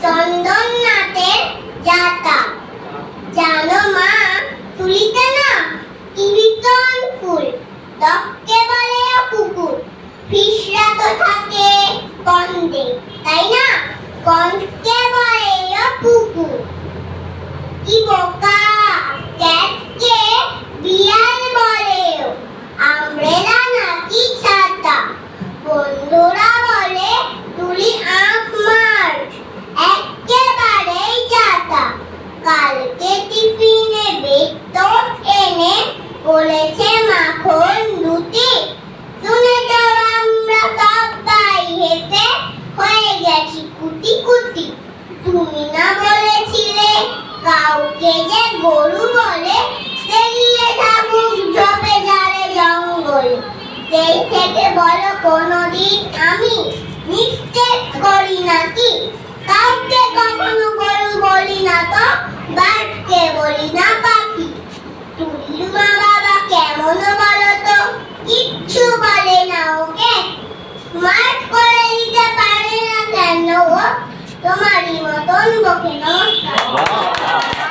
চন্দননাথের যাতা। জানো মা, তুলিতে না কি ভীষণ ফুল, ত্বককে বলে কুকুর, ফিসরা তো থাকে কন্দে, তাই না? কন্দকে বলে কুকুর। কি বোকা, ক্যাটকে বিড়াল বলে, আমব্রেলা নাকি ছাতা। বন্ধুরা বলে তুলি আঁখ মার, একেবারেই যাতা। কালকে টিফিনে বেতন এনে বলেছে মাখন রুটি, শুনে তো আমরা সবাই হেসে হয়ে গেছি কুটি কুটি। তুমি না বলেছিলে কাউকে যে গরু বলে, বেরিয়ে থাকুক ঝোপে ঝাড়ে জঙ্গলে। সেই থেকে বলো কোনদিন আমি নিশ্চয় করি নাকি, কাউকে কখনো গরু বলি না, তো বাঘকে বলি না পাখি। তুলির মা বাবা কেমন বলো তো, কিচ্ছু বলে না ওকে, মাঠ করে দিতে পারে না কেন ও, তোমারই মতন বকে। নমস্কার।